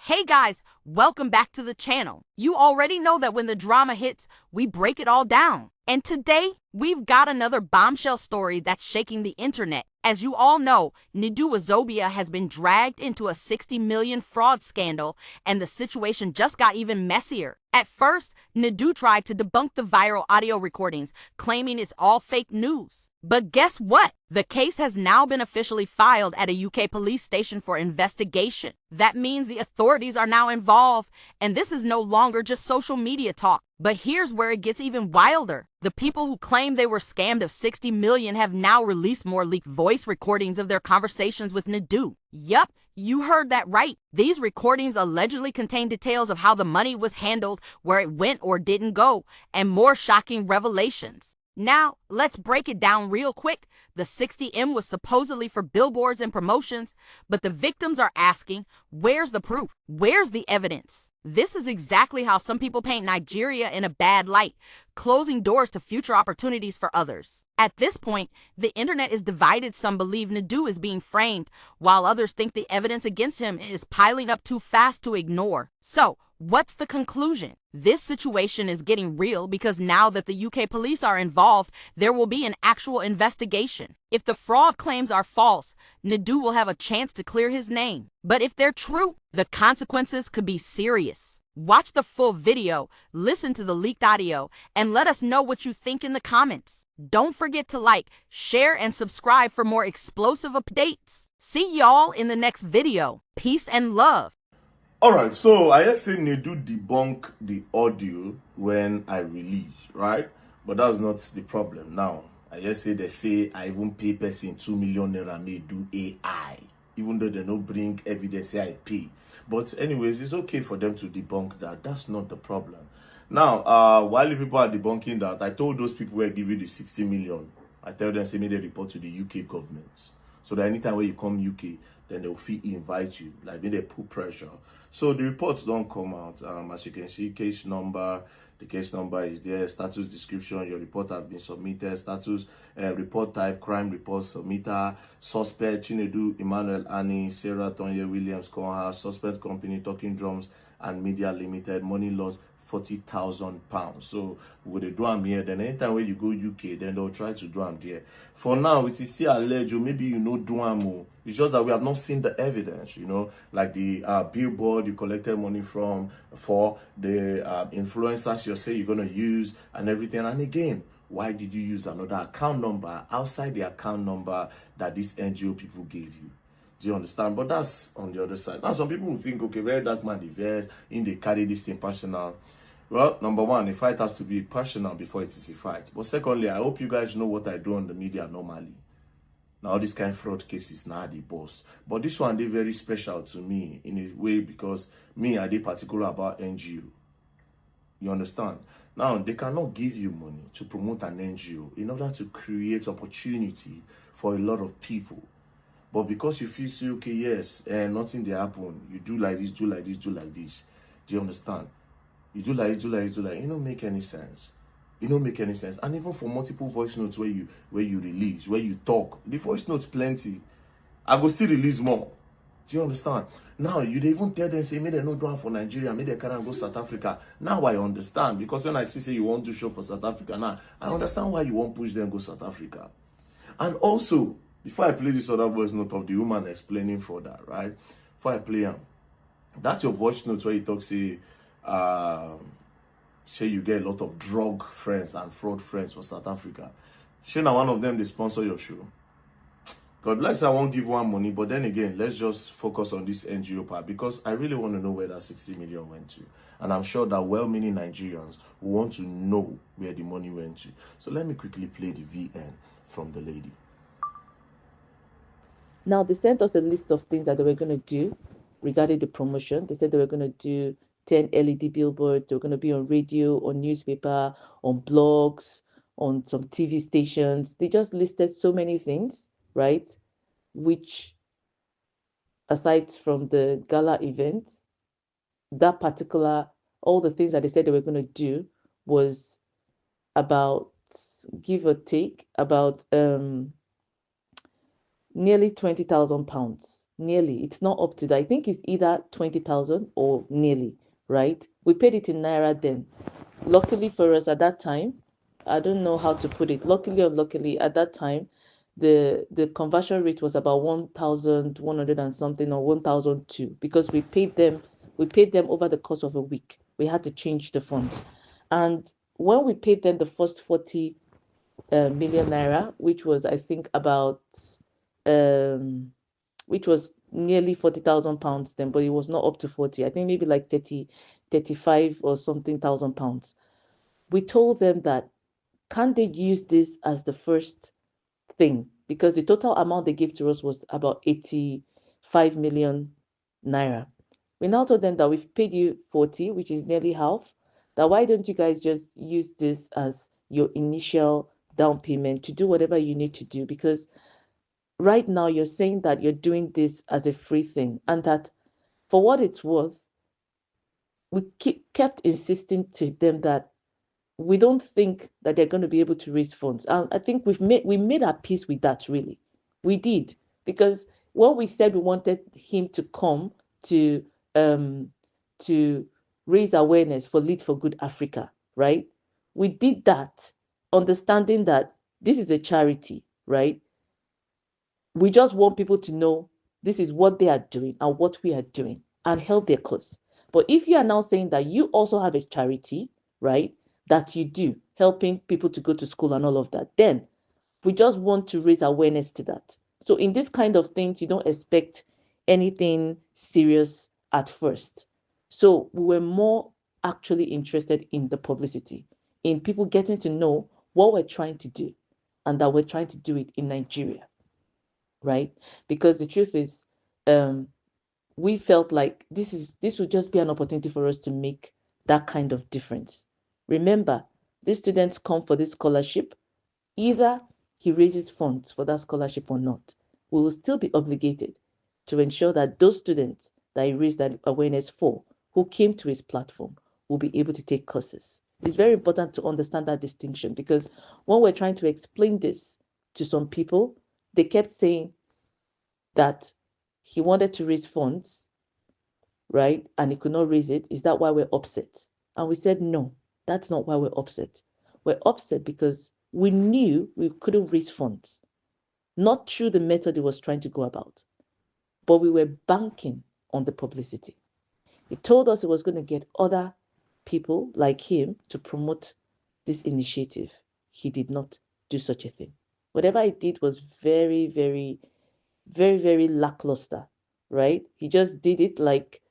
Hey guys, welcome back to the channel. You already know that when the drama hits, we break it all down. And today, we've got another bombshell story that's shaking the internet. As you all know, Nedu Wazobia has been dragged into a 60 million fraud scandal, and the situation just got even messier. At first, Nedu tried to debunk the viral audio recordings, claiming it's all fake news. But guess what? The case has now been officially filed at a UK police station for investigation. That means the authorities are now involved, and this is no longer just social media talk. But here's where it gets even wilder. The people who claim they were scammed of 60 million have now released more leaked voice recordings of their conversations with Nedu. Yup, you heard that right. These recordings allegedly contain details of how the money was handled, where it went or didn't go, and more shocking revelations. Now, let's break it down real quick. The 60M was supposedly for billboards and promotions, but the victims are asking, where's the proof? Where's the evidence? This is exactly how some people paint Nigeria in a bad light, closing doors to future opportunities for others. At this point, the internet is divided. Some believe Nedu is being framed, while others think the evidence against him is piling up too fast to ignore. So, what's the conclusion? This situation is getting real because now that the UK police are involved, there will be an actual investigation. If the fraud claims are false, Nedu will have a chance to clear his name. But if they're true, the consequences could be serious. Watch the full video, listen to the leaked audio, and let us know what you think in the comments. Don't forget to like, share, and subscribe for more explosive updates. See y'all in the next video. Peace and love. Alright, so I just say Nedu debunk the audio when I release, right? But that's not the problem. Now, I just say they say I even pay person 2 million naira may do AI, even though they don't bring evidence say I pay. But anyways, it's okay for them to debunk that. That's not the problem. Now, while the people are debunking that, I told those people where I give you the 60 million, I tell them say me they report to the UK government. So that anytime when you come UK, then they'll invite you, like when they put pressure. So the reports don't come out. As you can see, case number, the case number is there, status description, your report has been submitted, status, report type, crime report submitter, suspect, Chinedu, Emmanuel Annie, Sarah Tonye Williams, Konha, suspect company, Talking Drums and Media Limited, money loss, £40,000. So with the drum here, then anytime when you go UK, then they'll try to drum there. For now, it is still alleged, maybe you know drum. It's just that we have not seen the evidence, you know, like the billboard you collected money from, for the influencers you say you're gonna use and everything. And again, why did you use another account number outside the account number that these NGO people gave you? Do you understand? But that's on the other side. Now, some people will think, okay, very dark man, the verse, in they carry this thing personal. Well, number one, a fight has to be personal before it is a fight. But secondly, I hope you guys know what I do on the media normally. Now, all these kind of fraud cases, now the boss. But this one, they're very special to me in a way because me, I did particular about NGO. You understand? Now, they cannot give you money to promote an NGO in order to create opportunity for a lot of people. But because you feel, say, okay, yes, nothing they happen, you do like this, do like this, do like this. Do you understand? You do like this, do like this, do like this. It don't make any sense. It don't make any sense. And even for multiple voice notes where you release, where you talk, the voice notes plenty. I go still release more. Do you understand? Now, you even tell them, say, maybe they no do one for Nigeria, maybe they can't go South Africa. Now I understand. Because when I see, say, you want to show for South Africa, now, I understand why you won't push them go South Africa. And also, before I play this other voice note of the woman explaining for that, right? Before I play them, that's your voice note where you talk, say you get a lot of drug friends and fraud friends for South Africa. Say now one of them, they sponsor your show. God bless, I won't give one money, but then again, let's just focus on this NGO part because I really want to know where that 60 million went to. And I'm sure that well-meaning Nigerians who want to know where the money went to. So let me quickly play the VN from the lady. Now, they sent us a list of things that they were going to do regarding the promotion. They said they were going to do 10 LED billboards. They were going to be on radio, on newspaper, on blogs, on some TV stations. They just listed so many things, right? Which, aside from the gala event, that particular, all the things that they said they were going to do was about, give or take, about nearly £20,000 Nearly. It's not up to that. I think it's either 20,000 or nearly, right? We paid it in naira then. Luckily for us at that time, I don't know how to put it. Luckily or luckily, at that time, the conversion rate was about 1,100 and something, or 1,002, because we paid them over the course of a week. We had to change the funds. And when we paid them the first 40 million naira, which was, I think, about um which was nearly 40,000 pounds then, but it was not up to 40. I think maybe like 30, 35 or something thousand pounds. We told them that, can't they use this as the first thing? Because the total amount they gave to us was about 85 million naira. We now told them that we've paid you 40, which is nearly half. That why don't you guys just use this as your initial down payment to do whatever you need to do? Because right now you're saying that you're doing this as a free thing, and that for what it's worth, we kept insisting to them that we don't think that they're going to be able to raise funds. And I think we made our peace with that, really. We did. Because when we said we wanted him to come to um to raise awareness for Lead for Good Africa, right? We did that understanding that this is a charity, right? We just want people to know this is what they are doing and what we are doing, and help their cause. But if you are now saying that you also have a charity, right, that you do, helping people to go to school and all of that, then we just want to raise awareness to that. So in this kind of things, you don't expect anything serious at first. So we were more actually interested in the publicity, in people getting to know what we're trying to do, and that we're trying to do it in Nigeria, right? Because the truth is, um, we felt like this would just be an opportunity for us to make that kind of difference. Remember, these students come for this scholarship. Either he raises funds for that scholarship or not, we will still be obligated to ensure that those students that he raised that awareness for, who came to his platform, will be able to take courses. It's very important to understand that distinction, because when we're trying to explain this to some people, they kept saying that he wanted to raise funds, right? And he could not raise it. Is that why we're upset? And we said, no, that's not why we're upset. We're upset because we knew we couldn't raise funds, not through the method he was trying to go about, but we were banking on the publicity. He told us he was going to get other people like him to promote this initiative. He did not do such a thing. Whatever he did was very, very, very, very lackluster, right? He just did it like,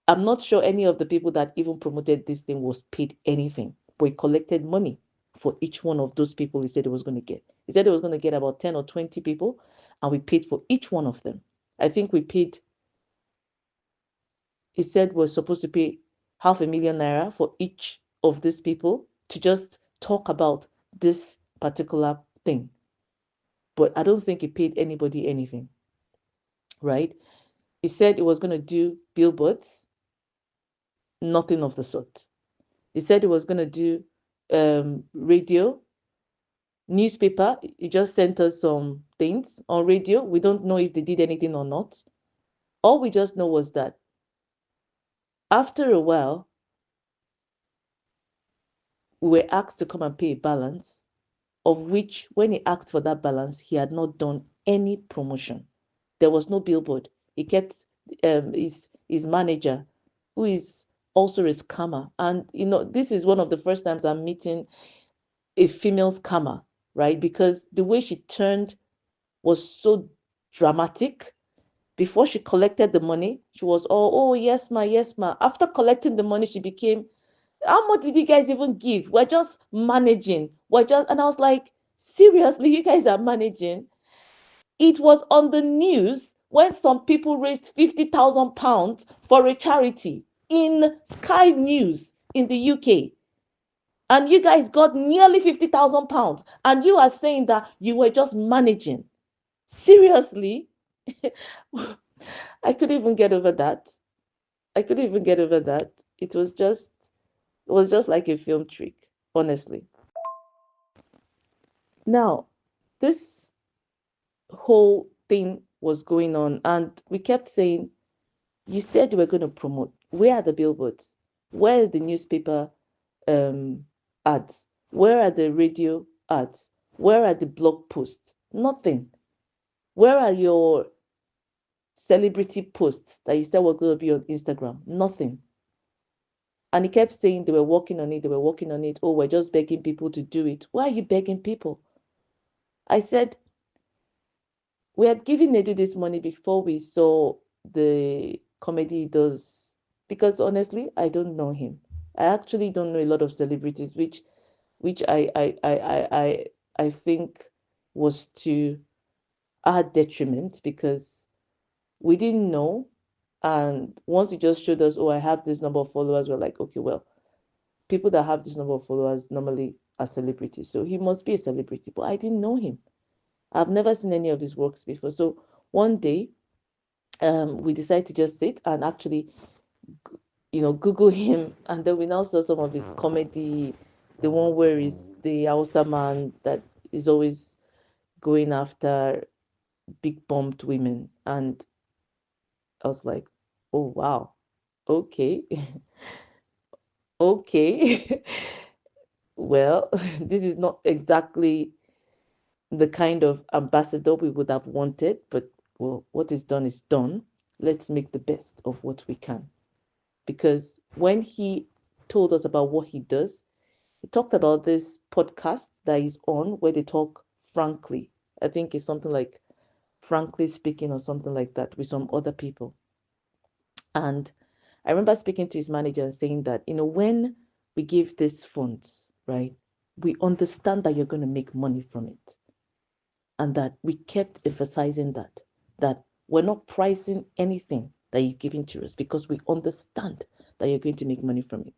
I'm not sure any of the people that even promoted this thing was paid anything, but he collected money for each one of those people he said he was going to get. He said he was going to get about 10 or 20 people, and we paid for each one of them. I think we paid, he said we're supposed to pay 500,000 naira for each of these people to just talk about this particular thing. But I don't think he paid anybody anything, right? He said he was going to do billboards, nothing of the sort. He said he was going to do radio, newspaper. He just sent us some things on radio. We don't know if they did anything or not. All we just know was that after a while, we were asked to come and pay a balance, of which, when he asked for that balance, he had not done any promotion. There was no billboard. He kept his manager, who is also a scammer. And this is one of the first times I'm meeting a female scammer, right? Because the way she turned was so dramatic. Before she collected the money, she was all, oh, yes, ma, yes, ma. After collecting the money, she became, how much did you guys even give? We're just managing. And I was like, seriously, you guys are managing? It was on the news when some people raised 50,000 pounds for a charity in Sky News in the UK. And you guys got nearly 50,000 pounds. And you are saying that you were just managing. Seriously? I couldn't even get over that. I couldn't even get over that. It was just like a film trick, honestly. Now, this whole thing was going on, and we kept saying, you said you were going to promote. Where are the billboards? Where are the newspaper ads? Where are the radio ads? Where are the blog posts? Nothing. Where are your celebrity posts that you said were going to be on Instagram? Nothing. And he kept saying they were working on it, they were working on it. Oh, we're just begging people to do it. Why are you begging people? I said, we had given Nedu this money before we saw the comedy he does. Because honestly, I don't know him. I actually don't know a lot of celebrities, which I think was to our detriment because we didn't know. And once he just showed us, oh, I have this number of followers, we're like, okay, well, people that have this number of followers normally are celebrities. So he must be a celebrity. But I didn't know him. I've never seen any of his works before. So one day, we decided to just sit and actually, Google him. And then we now saw some of his comedy, the one where he's the Hausa man that is always going after big bumped women. And I was like, oh, wow. Okay. Okay. Well, this is not exactly the kind of ambassador we would have wanted, but well, what is done is done. Let's make the best of what we can. Because when he told us about what he does, he talked about this podcast that he's on where they talk frankly. I think it's something like frankly speaking or something like that with some other people. And I remember speaking to his manager and saying that, when we give these funds, right, we understand that you're going to make money from it. And that we kept emphasizing that we're not pricing anything that you're giving to us because we understand that you're going to make money from it.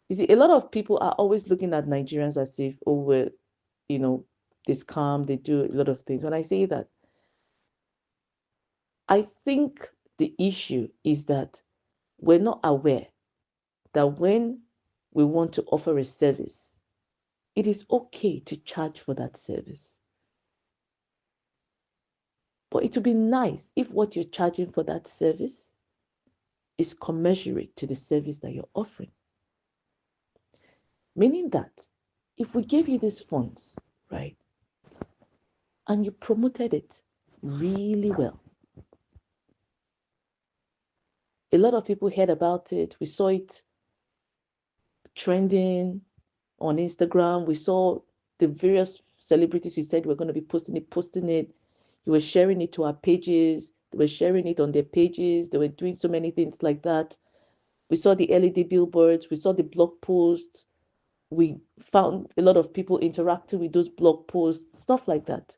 You see, a lot of people are always looking at Nigerians as if, oh, well, they scam, they do a lot of things. And I say that I think the issue is that we're not aware that when we want to offer a service, it is okay to charge for that service. But it would be nice if what you're charging for that service is commensurate to the service that you're offering. Meaning that if we gave you these funds, right, and you promoted it really well, a lot of people heard about it. We saw it trending on Instagram. We saw the various celebrities who said we're going to be posting it. You were sharing it to our pages. They were sharing it on their pages. They were doing so many things like that. We saw the LED billboards. We saw the blog posts. We found a lot of people interacting with those blog posts, stuff like that.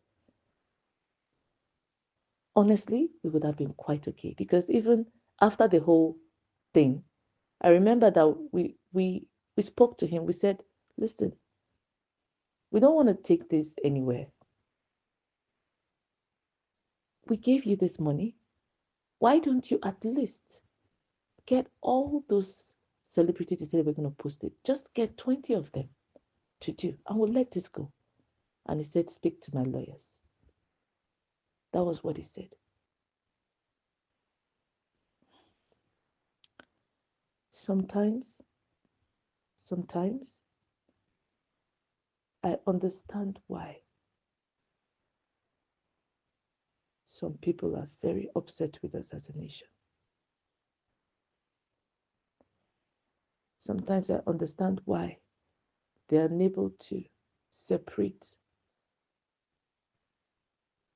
Honestly, we would have been quite okay because even after the whole thing, I remember that we spoke to him. We said, listen, we don't want to take this anywhere. We gave you this money. Why don't you at least get all those celebrities to say we're going to post it? Just get 20 of them to do, and we'll let this go. And he said, speak to my lawyers. That was what he said. Sometimes I understand why some people are very upset with us as a nation. Sometimes I understand why they are unable to separate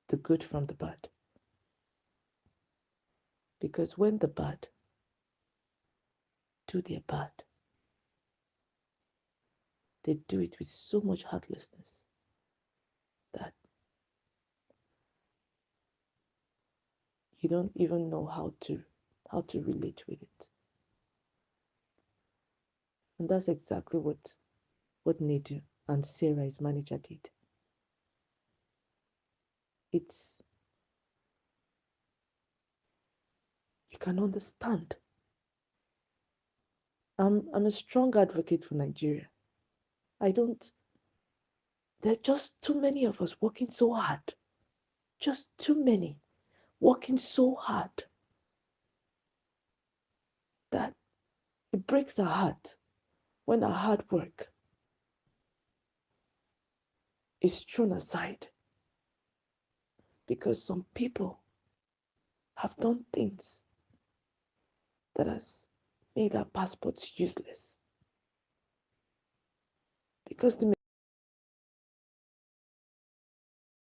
the good from the bad. Because when the bad do their bad, they do it with so much heartlessness that you don't even know how to relate with it. And that's exactly what Nedu and Sarah, his manager, did. It's, you can understand. I'm a strong advocate for Nigeria. There are just too many of us working so hard. Just too many. working so hard that it breaks our heart when our hard work is thrown aside because some people have done things that has made our passports useless. Because the